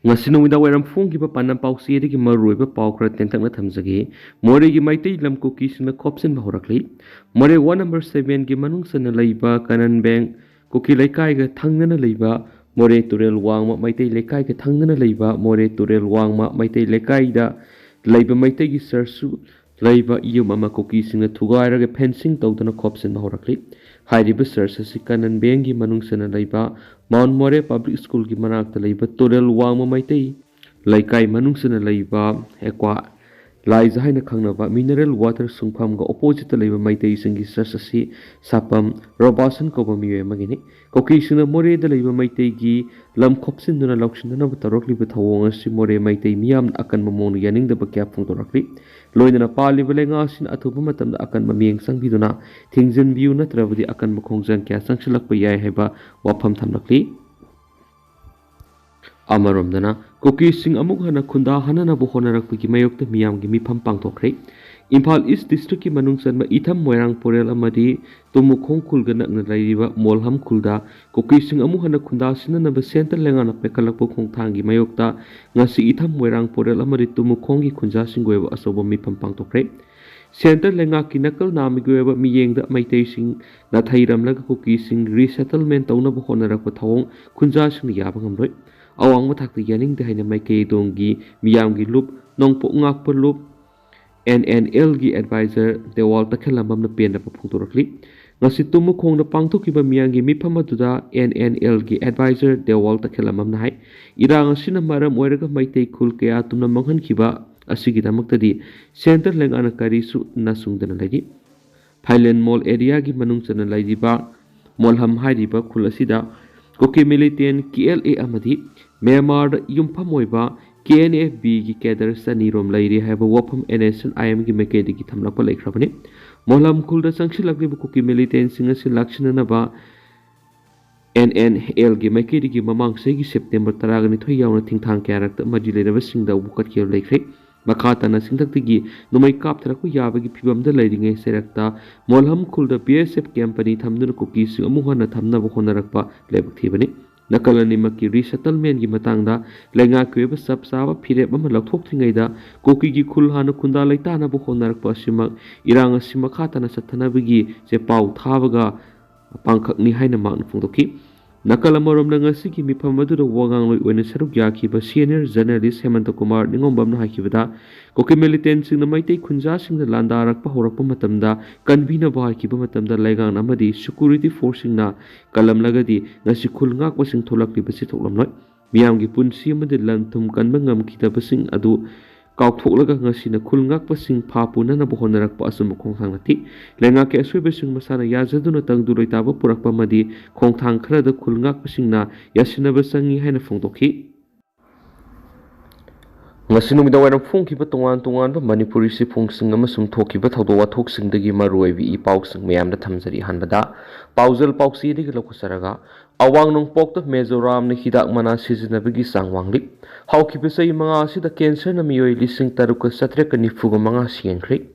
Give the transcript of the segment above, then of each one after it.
ngasi nuida wairam phonggiba panam pausi edigi maruiba paukra tengtakna thamjagi Moreh gi Meitei Lam Kuki singna Khopisinba Hourakle Moreh 1 number 7 gi manungsana leiba kanan bank Kuki laikai ga thangnana leiba Moreh turel wangma Meitei laikai ga thangnana leiba Moreh turel wangma Meitei laikai da leiba Meitei gi sarsu leiba iyum ama Kuki singna thugairaga fencing tawdana Khopisinba Hourakle hairiba sarsa si kanan bank gi manungsana leiba Mount Moreh Public School की मनाक्ता लैबा तोरेल वांगमा मैतै लैकाई मनुंगसना लैबा Aqua लाइजा हाइना खंगनाबा मिनरल वाटर सुंगफामगा ऑपोजिट लैबा मैतै सिंगी सरससी सापम रोबासन कोबा मिये मगिनि कोकीसना मोरे द लैबा मैतै गी लम खोपसिनदुना लौक्सिनदना बतरokliबा थवोंग असि मोरे मैतै मियाम अकन ममोन यानिंगदबा क्या फुंगदोरक्लि लोइदना पालिबा लेंगासिन अथुबा मतमदा अकन ममियंग संगबिदुना थिंगजन बिउ नत्रबदि अकन मखोंजन क्या संगसलकपा याय हैबा वाफम थमलक्लि अमरमदना कुकी सिंग अमुक हना खुंदाहन्नाबा होनारकपगी मायोक्ता मियामगी मिफम पांगथोखरे इम्फाल ईस्ट डिस्ट्रिक्ट की मनुंगसनबा इथम मोइरांग पोरेल अमदी तुमुखोंग खुलगा नकना लैरिबा मोलहम खुलदा कुकी सिंग अमुक हना खुंदासिननबा सेंटर लेंगाना पेकलकपा खोंगथांगी मायोक्ता ngasi इथम मोइरांग पोरेल अमदी तुमुखोंगी खुंजासिंग गोयबा असोबा मिफम पांगथोखरे सेंटर लेंगा की नकल नामिगोयबा मियेंगदा मैतै सिंग नाथैरमलगा कुकी सिंग रीसेटलमेंट तौनबा होनारकपा थवोंग खुंजासिंग याबा ngamroi awang mathakta yaning de haina maikei dongi miyamgi loop nongpo ngakpa loop NNL gi advisor dewal takhelamam na pen pa phungtorakli ngasi tumu khongda pangthokiba miyangi mifam aduda NNL gi advisor dewal takhelamam na hai irang asina maram oiraga maitei khul kaya tumna manghan khiba asigi damaktadi center lengana karisu nasungdana lagi Thailand Mall area gi manungchana laidiba molham hairiba khul asida Kuki militant KLA amadi Myanmar yumpham oiba KNFB gi cadre sanirom lairi haiba wafam NSN IM gi mekedi gi thamlakpa laikhrabani molam khulda sangsilakliba Kuki militant singa silaksinanaba NNL gi mekedi gi mamangse gi September 12 yauna thingthang kyarakta madi leraba singda bukat kiyo laikhre Bakatana singtaktigi numai kaptharaku yabagi phibamda lairingai serakta molham khulda BSF company thamduna Kuki sing amuhana thamnaba honarakpa lebak thibani nakalani maki resettlement gi matangda lenga kweba sabsaba phirep ama lathokthringaida Kuki gi khulhana khunda laitana bu honarakpa simak iranga simakhatana sathanabigi je pau thabaga pangkhakni haina mak phungdoki Nakalamorom na ngasi ki mifam aduda wagang loi oina saruk yakiba senior journalist Hemanta Kumar ningombamna hakibada Kuki militant sing na Meitei khunja sing na landarakpa horakpa matamda kanbina ba hakiba matamda laigang amadi security force sing na kalamlagadi ngasi khulngakpa sing tholakliba si thoklamloi miyamgi punsi amadi lanthum kanba ngamkidaba sing adu kauthoklaga ngasina khulngakpa sing phapuna honarakpa asum khongthangnati lenga ke aswebe sing masana yazaduna tangduloitaba purakpa madi khongthang khrada khulngakpa singna yasinaba sangi haina phongdokhi ngasinu mida waram phongkiba tongan ba manipuri si phungsing amasum thokiba thodo wathoksingdagi maruibi i pausing mayamda thamjari hanbada paujal pausi digi lokosaraga awang nong pokta Mizoram ni hidak mana sizinabigi sangwangli haukiba sai manga sida cancer na miyoi lising taruka satreka nifuga manga siengkri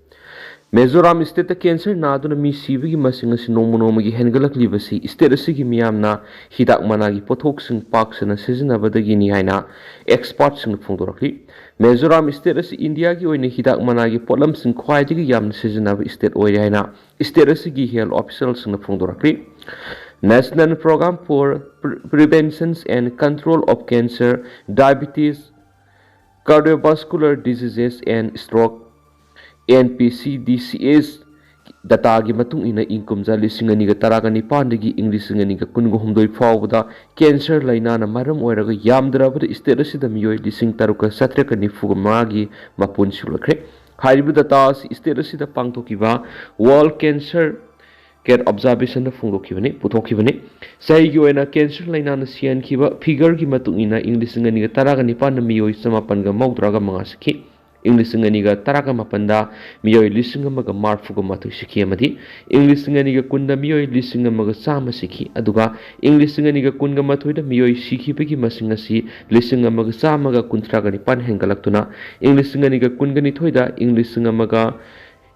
Mizoram state cancer na aduna mi sibigi masing asi nomonomagi hengalakliba si state asigi miyamna hidak mana gi pothoksing paksana sizinabadagi ni haina experts sing phungdorakli Mizoram state asi India gi oina hidak mana gi potlam sing khwaidigi yamna sizinaba state oire haina state asigi health officials sing phungdorakli National Program for Prevention and Control of Cancer, Diabetes, Cardiovascular Diseases and Stroke NPCDCS data gi matung ina inkumja lisingani ga taraga nipandagi inglisingani ga kungo humdoi fawda cancer laina na maram oiraga yamdrabada state asida miyoi lising taruka satreka nifuga magi mapun sulakre haibu data state asida pangthokiba World Cancer Care observation na phungdokibani puthokibani saigi oina cancer laina na sian khiba figure gi matung ina inglisingani ga taraga nipan na miyoi samapan ga mawdraga manga sikhi inglisingani ga taraga mapanda miyoi lisinga maga marfuga mathu sikhi amadi inglisingani ga kunda miyoi lisinga maga sama sikhi aduga inglisingani ga kunga mathoida miyoi sikhi bagi masinga si lisinga maga sama ga kuntraga nipan hengalaktuna inglisingani ga kunga ni thoida inglisingga maga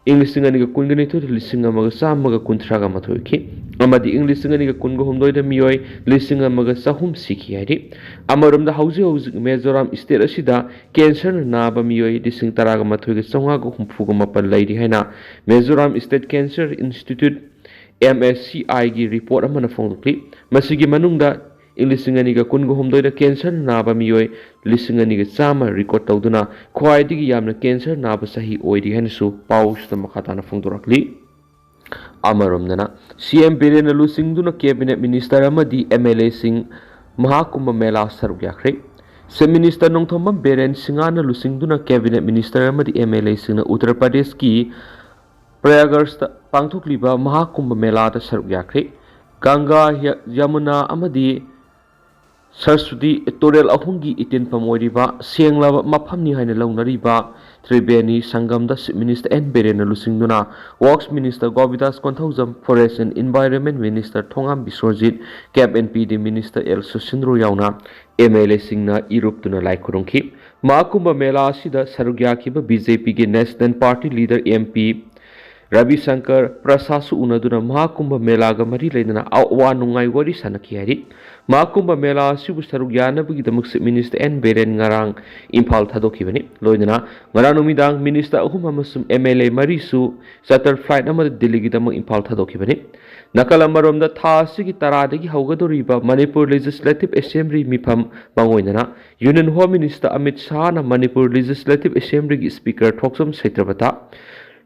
ꯏꯪ ꯂꯤꯁꯤꯡ ꯑꯅꯤꯒ ꯀꯨꯟꯒ ꯅꯤꯊꯣꯏꯗ ꯂꯤꯁꯤꯡ ꯑꯃꯒ ꯆꯥꯝꯃꯒ ꯀꯨꯟꯊ꯭ꯔꯥꯒ ꯃꯥꯊꯣꯏ ꯑꯣꯏꯈꯤ ꯑꯃꯗꯤ ꯏꯪ ꯂꯤꯁꯤꯡ ꯑꯅꯤꯒ ꯀꯨꯟꯒ ꯍꯨꯝꯗꯣꯏꯗ ꯃꯤꯑꯣꯏ ꯂꯤꯁꯤꯡ ꯑꯃꯒ ꯆꯍꯨꯝ ꯁꯤꯈꯤ ꯍꯥꯏꯔꯤ ꯑꯃꯔꯣꯝꯗ ꯍꯧꯖꯤꯛ ꯍꯧꯖꯤꯛ ꯃꯤꯖꯣꯔꯥꯝ ꯁ꯭ꯇꯦꯠ ꯑꯁꯤꯗ ꯀꯦꯟꯁꯔꯅ ꯅꯥꯕ ꯃꯤꯑꯣꯏ ꯂꯤꯁꯤꯡ ꯇꯔꯥꯒ ꯃꯥꯊꯣꯏꯒ ꯆꯥꯝꯃꯉꯥꯒ ꯍꯨꯝꯐꯨꯒ ꯃꯥꯄꯜ ꯂꯩꯔꯤ ꯍꯥꯏꯅ ꯃꯤꯖꯣꯔꯥꯝ ꯁ꯭ꯇꯦꯠ ꯀꯦꯟꯁꯔ ꯏꯟꯁꯇꯤꯇ꯭ꯌꯨꯠ MSCIꯒꯤ ꯔꯤꯄꯣꯔꯠ ꯑꯃꯅ ꯐꯣꯡꯗꯣꯛꯂꯤ ꯃꯁꯤꯒꯤ ꯃꯅꯨꯡꯗ ꯏꯪ ꯂꯤꯁꯤꯡ ꯑꯅꯤꯒ ꯀꯨꯟꯒ ꯍꯨꯝꯗꯣꯏꯗ ꯀꯦꯟꯁꯔ ꯅꯥꯕ ꯃꯤꯑꯣꯏ ꯂꯤꯁꯤꯡ ꯑꯅꯤꯒ ꯆꯥꯝꯃ ꯔꯤꯀꯣꯔꯠ ꯇꯧꯗꯨꯅ ꯈ꯭ꯋꯥꯏꯗꯒꯤ ꯌꯥꯝꯅ ꯀꯦꯟꯁꯔ ꯅꯥꯕ ꯆꯍꯤ ꯑꯣꯏꯔꯤ ꯍꯥꯏꯅꯁꯨ ꯄꯥꯎꯁꯤꯗ ꯃꯈꯥ ꯇꯥꯅ ꯐꯣꯡꯗꯣꯔꯛꯂꯤ ꯑꯃꯔꯣꯝꯗꯅ CM ꯕꯤꯔꯦꯟꯅ ꯂꯨꯆꯤꯡꯗꯨꯅ ꯀꯦꯕꯤꯅꯦꯠ ꯃꯤꯅꯤꯁꯇꯔ ꯑꯃꯗꯤ MLAꯁꯤꯡ ꯃꯍꯥꯀꯨꯝꯚ ꯃꯦꯂꯥ ꯁꯔꯨꯛ ꯌꯥꯈ꯭ꯔꯦ ꯆꯤꯐ ꯃꯤꯅꯤꯁꯇꯔ ꯅꯣꯡꯊꯣꯝꯕꯝ ꯕꯤꯔꯦꯟ ꯁꯤꯡꯍꯅ ꯂꯨꯆꯤꯡꯗꯨꯅ ꯀꯦꯕꯤꯅꯦꯠ ꯃꯤꯅꯤꯁꯇꯔ ꯑꯃꯗꯤ MLAꯁꯤꯡꯅ ꯎꯠꯇꯔ ꯄ꯭ꯔꯗꯦꯁꯀꯤ ꯄ꯭ꯔꯌꯥꯒꯔꯁꯇ ꯄꯥꯡꯊꯣꯛꯂꯤꯕ ꯃꯍꯥꯀꯨꯝꯚ ꯃꯦꯂꯥꯗ ꯁꯔꯨꯛ ꯌꯥꯈ꯭ꯔꯦ ꯒꯪꯒꯥ ꯌꯃꯨꯅꯥ ꯑꯃꯗꯤ ꯁꯔꯁ꯭ꯋꯇꯤ ꯇꯨꯔꯦꯜ ꯑꯍꯨꯝꯒꯤ ꯏꯇꯤꯟꯐꯝ ꯑꯣꯏꯔꯤꯕ ꯁꯦꯡꯂꯕ ꯃꯐꯝꯅꯤ ꯍꯥꯏꯅ ꯂꯧꯅꯔꯤꯕ ꯇ꯭ꯔꯤꯕꯦꯅꯤ ꯁꯪꯒꯝꯗ ꯆꯤꯐ ꯃꯤꯅꯤꯁꯇꯔ ꯕꯤꯔꯦꯟꯅ ꯂꯨꯆꯤꯡꯗꯨꯅ works minister Govindas Konthoujam forest and environment minister Thongam Biswajit CAF and P D minister L Susindro ꯌꯥꯎꯅ MLAꯁꯤꯡꯅ ꯏꯔꯨꯞꯇꯨꯅ ꯂꯥꯏ ꯈꯨꯔꯨꯝꯈꯤ ꯃꯍꯥꯀꯨꯝꯚ ꯃꯦꯂꯥ ꯑꯁꯤꯗ ꯁꯔꯨꯛ ꯌꯥꯈꯤꯕ BJPꯒꯤ national party leader MP Ravi Shankar Prasasu unaduna Mahakumbha Melaga Mari Ledana Awa Nungai Wari Sanaki Hari Mahakumbha Mela Sibu Saruk Yanabagi the Muxit Minister N Beren Ngarang Impal Thadokivani Loidana Maranumidang Minister Ahumamasum MLA Marisu Satur Flight Namad Delegitamo Impal Thadokivani Nakalamarum the Tasiki Taradagi Haugadoriba Manipur Legislative Assembly Mipam Bangoinana Union Home Minister Amit Shah Manipur Legislative Assembly Speaker Toksum Setrabata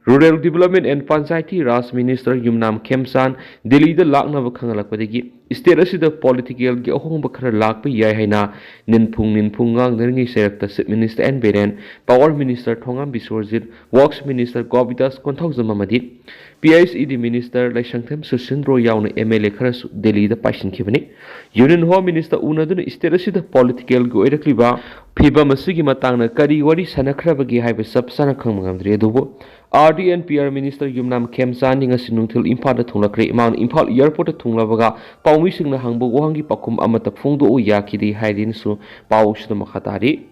Rural Development and Panchayati Raj Minister Yumnam Khemsan Delhi the Laknava Kangalakpadagi State Asida Political Gihong Bakara Lakpa Yahaina Ninpungang Neringi Serakta Sip Minister N Beren Power Minister Thongam Biswajit Works Minister Gobidas Kontauzamamadi PICD Minister Laishangthem Susindro Yauna MLA Kharas Delhi the Pashin Kivani Union Home Minister Unadun State Asida Political Goerakliba Piba Masigi Matana Kari Wari Sanakrabagi Hive Subsana Kangamandri Dubo RD&PR Minister Yumnam Khemsan Ningasinuntil Impada Tunglakre Mount Impal Airport Tunglabaga Paumising na Hangbo Wangi Pakum Amata Fungdo Yakidi Haidin Su Paush the Makatari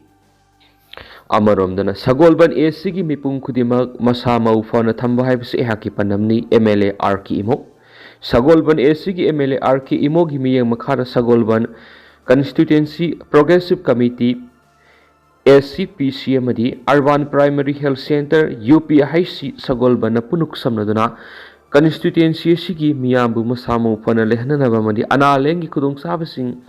Amarom Dana Sagolban Sigi Mipung Kudimak Masama Ufana Tamba Hibs Ehaki Panamni MLA Arki Imo Sagolban Sigi MLA Arki Imo Gimi Makara Sagolban Constituency Progressive Committee SCPC Amadi Urban Primary Health Center UPIC Sagolbana Punuk Samnaduna Constituency Sigi Miyambu Masamu Pana Lehanaba Madi Analengi Kudung Sabasing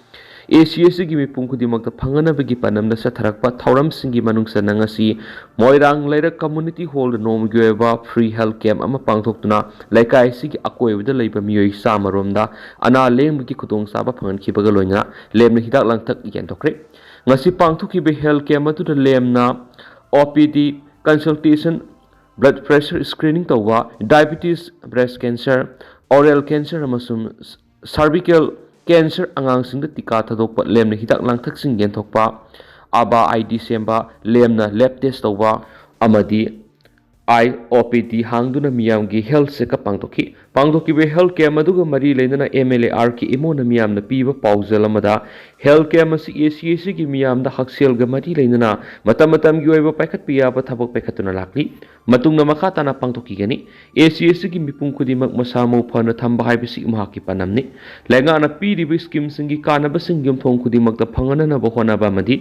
ACSG Mipungudi Magda Pangana Bigi Panam the Satarakpa Tauram Singi Manungsa Nangasi Moirang Later Community Hall Nom Gueva Free Health Camp Ama Pangtokuna Laikai Sigi Akwe with the Labor Mui Samaromda Analeng Bigi Kudung Saba Pangan Kibagaloina Lem Hidak Langtak Yentokre Ngasi pangthukibe health care matu lemna OPD consultation blood pressure screening tawwa diabetes breast cancer oral cancer amasum cervical cancer angangsingda tika thadokpa lemna hidak langthaksing yenthokpa aba ID semba lemna lab test tawwa amadi OPD hangduna miyamgi health checkup pangthokibe health care maduga mari leinana MLA Arki imona miyamna piba pauzalamada health care masi ACAC gi miyamda haksel ga mari leinana matam gi oiba paikhat piya ba thabok paikhatuna lakli matungna makha tana pangthoki gani ACAC gi mipung kudimak masamo phana thamba haibisi mahaki panamni lenga na piribi scheme singi kanaba singyum thong kudimak da phangana na bohona ba madi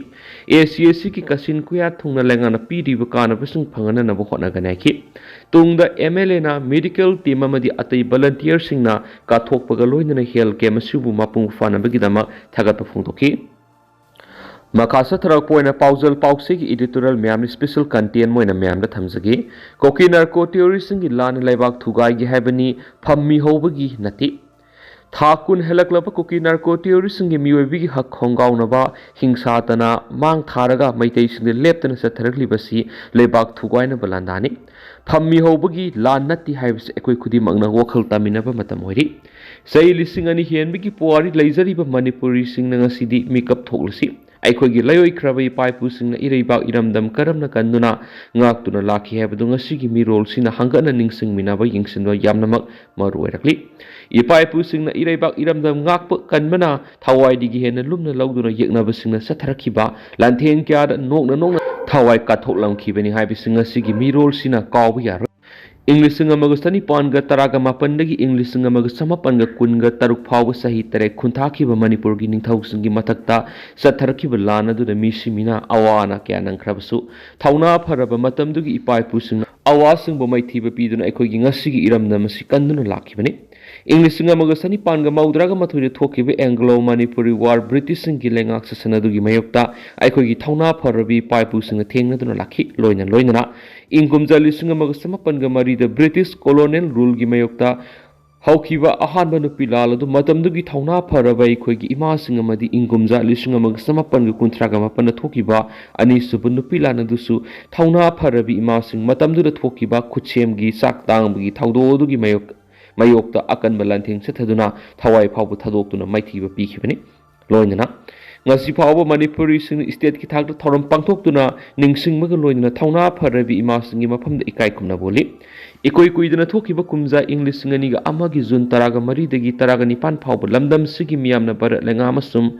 ACAC gi kasin kuya thungna lenga na piribi kanaba sing phangana na bohona gana ki tungda MLA na medical team amadi atai volunteer singna kathokpaga loinana health care masibu mapung fana bagidama thagatpa phungtoki Makasa Tharak Poina Pausal Pausig editorial Miami special content Moina Miamda Thamsagi Koki narco terrorism gi lan laibak thugai gi habani phammi hobagi nati Thakun helaklaba Koki narco terrorism gi miyobi gi hak khongaunaba hingsatana mang tharaga Meitei sing leptana satharakli basi laibak thugaina balandani phammi hobagi lan nati haibs ekoi khudi magna wakhal taminaba matam hoiri sei lising ani henbigi puari leizariba manipuri singna ngasidi makeup thoklasi ꯑꯩꯈꯣꯏꯒꯤ ꯂꯩꯔꯣꯏꯈ꯭ꯔꯕ ꯏꯄꯥ-ꯏꯄꯨꯁꯤꯡꯅ ꯏꯔꯩꯕꯥꯛ ꯏꯔꯝꯗꯝ ꯀꯔꯝꯅ ꯀꯟꯗꯨꯅ ꯉꯥꯛꯇꯨꯅ ꯂꯥꯛꯈꯤ ꯍꯥꯏꯕꯗꯨ ꯉꯁꯤꯒꯤ ꯃꯤꯔꯣꯜꯁꯤꯅ ꯍꯪꯒꯠꯅ ꯅꯤꯡꯁꯤꯡꯃꯤꯟꯅꯕ ꯌꯦꯡꯁꯤꯟꯕ ꯌꯥꯝꯅꯃꯛ ꯃꯔꯨ ꯑꯣꯏꯔꯛꯂꯤ ꯏꯄꯥ-ꯏꯄꯨꯁꯤꯡꯅ ꯏꯔꯩꯕꯥꯛ ꯏꯔꯝꯗꯝ ꯉꯥꯛꯄ ꯀꯟꯕꯅ ꯊꯋꯥꯏꯗꯒꯤ ꯍꯦꯟꯅ ꯂꯨꯝꯅ ꯂꯧꯗꯨꯅ ꯌꯦꯛꯅꯕꯁꯤꯡꯅ ꯆꯠꯊꯔꯛꯈꯤꯕ ꯂꯥꯟꯊꯦꯡ ꯀꯌꯥꯗ ꯅꯣꯛꯅ ꯊꯋꯥꯏ ꯀꯠꯊꯣꯛꯂꯝꯈꯤꯕꯅꯤ ꯍꯥꯏꯕꯁꯤ ꯉꯁꯤꯒꯤ ꯃꯤꯔꯣꯜꯁꯤꯅ ꯀꯥꯎꯕ ꯌꯥꯔꯣꯏ English amaga Sanipanga Taraga Mapandagi English amaga Samapanga Kunga Taruk Power Sahitare Kuntaki Manipur Gining Tausingi Matakta Sataraki Lana do the Mishimina Awana Kianang Krabasu Tauna Paraba Matamdugi Ipai Pusing Awasing Bomaiti Pidun Echoing Asigi Iram Namasikandu Lakibani English amaga Sanipanga Maudraga Matu Toki Anglo Manipuri War British and Gilengak Sanadugi Mayokta Echogi Tauna Parabi Pai Pusing a Ting Laki Loina Loina Ingumza Lisingamaga Samapanga Mari the British colonial rule Gimayokta Haukiva Ahanba Nupilala do Matamdugi Tauna Parabai Kogi Ima Singamadi Ingumza Lisingamaga Samapanga Kuntragama Panatokiba Anisubunupila Nadusu Tauna Parabi Imasing Matamdu the Tokiba Kuchemgi Sak Dangbi Taudo Dugi Mayokta Akan Balanting Setaduna Tawai Pabu Tadokuna Maitiba Pikibani Loinana ngasi phawba manipuri sing state ki thak thoram pangthok tuna ningsing maga loina thauna pharabi ima singi mafam da ikai kumna boli ikoi kuidana thokiba kumza english ngani ga amagi jun taraga mari dagi taraga nipan phawba lamdam sigi miyamna bar lenga masum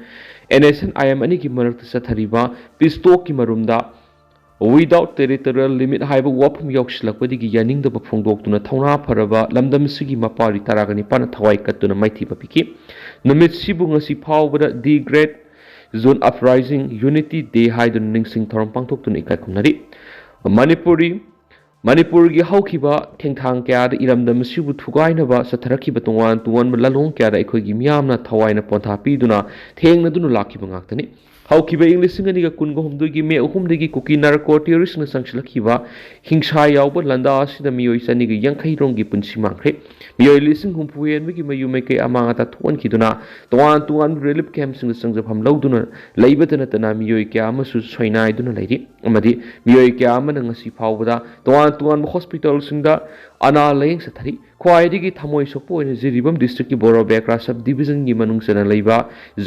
nsn im ani ki marak sa thariba pisto ki marumda without territorial limit haiba wapum yokslakpadi gi yaning da phongdok tuna thauna pharaba lamdam sigi mapari taraga nipan thawai katuna maiti ba piki numit sibu ngasi phawba the great Zone Uprising Unity Day Haidun Ningsing Thoram Pangtok Tun Ikai Kumnari Manipur gi haukiba thengthang kya da iram da masibu thugainaba satharaki batongan tuwan lalong kya da ekhoi gi miyamna thawaina pontha piduna thengna dunu lakiba ngaktani haukiba english ngani ga kungo humdu gi me uhum degi Kuki narco terrorist na sangchlakiba hingsa yawba landa asida miyoi sani gi yankhai rong gi punsi mangkhe miyoi lising humpuyen gi mayu me kai amanga ta thon kiduna tuwan relief camp sing sangjafam lauduna leibadana tana miyoi kya amasu soinai duna leiri amadi miyoi kya amana ngasi phawda tuwan hospital singda ana laying sathari khwaidigi thamoi sokpo ine jiribam district ki boro bekra sub division gi manung sena leiba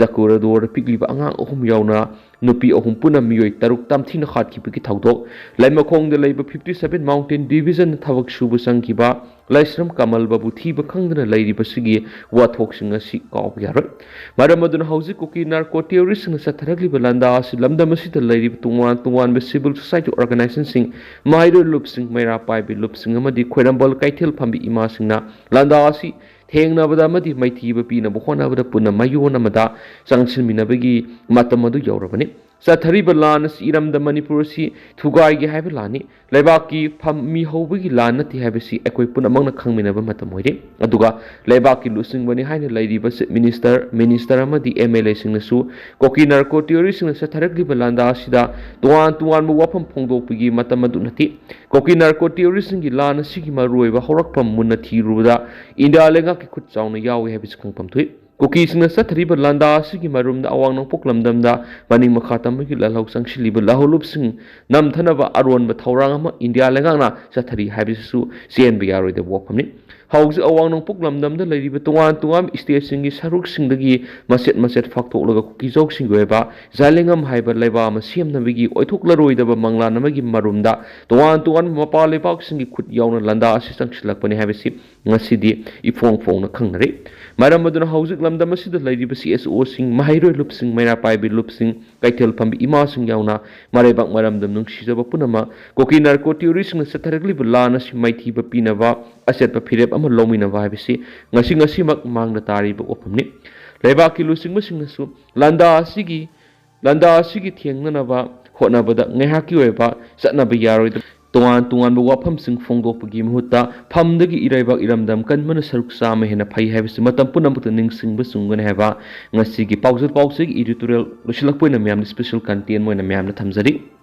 zakura dor pikliba angang ohum yauna nupi ohum puna miyoi taruk tamthina khat ki piki thawdok laimakhong de leiba 57 mountain division thawak subu sangkiba laisram kamal babu thiba khangdana leiriba sigi wathok singa si kaw yarot maramadun hauji Kuki narco terrorist na satharagli balanda as lamdam asita leiriba tuwan be civil society organization sing mairo loop sing maira pai be loop sing amadi khoirambal kaithel phambi ima singna landa asi thengna bada madi maithiba pina bokhona bada punna mayona mada sangsilminabagi matamadu yaurabani Sathariba lanas iram da Manipur si thugai gi haiba lani leibaki phami hobagi lanati haibasi ekoi puna mangna khangminaba matamoire aduga leibaki lusing bani haina leiriba minister amadi MLA singnasu Kuki narco terrorist sing satharakli balanda sida tuwan mu wapam phongdokpigi matamadu nati Kuki narco terrorist gi lana sigi maruiba horakpam munna thiruda India lenga ki khut chawna yawi habis khangpam thui Kuki sing sathariba landa sigi marumda awang nang poklamdamda maning makhatam gi lalau sangshiliba laholup sing namthanaba aron ba thawrang ama India lengangna sathari habisu CNB yaroi de wopamni hauji awang nang poklamdamda leiriba tuwan state singi saruk singdagi maset faktoklaga Kuki jok singweba zalengam haiba leba ma siamnabigi oithoklaroi daba mangla namagi marumda tuwan mapa lebak singi khut yauna landa asisang silakpani habisi ngasidi ifong na khangnare maramaduna haujik lamdam asida leiriba CSO sing mahairoi loop sing maira paibi loop sing kaithel phambi ima sing yauna marebak maramdam nungsijaba punama Kuki narco terrorist na satharagli bulana si maithiba pinaba asetpa phirep ama lominaba habisi ngasi mak mangna tariba opamni leibaki lusing masingnasu landa asigi thengnanaba hotnabada ngehaki weba satnaba yaroi tuwan wafam sing phongdokpagi mahutta phamdagi iraibak iramdam kanmana saruk sama hena phai habisi matam punamukta ningsingba sungana haba ngasigi pausig editorial losilakpoina myamni special content moina myamna thamjari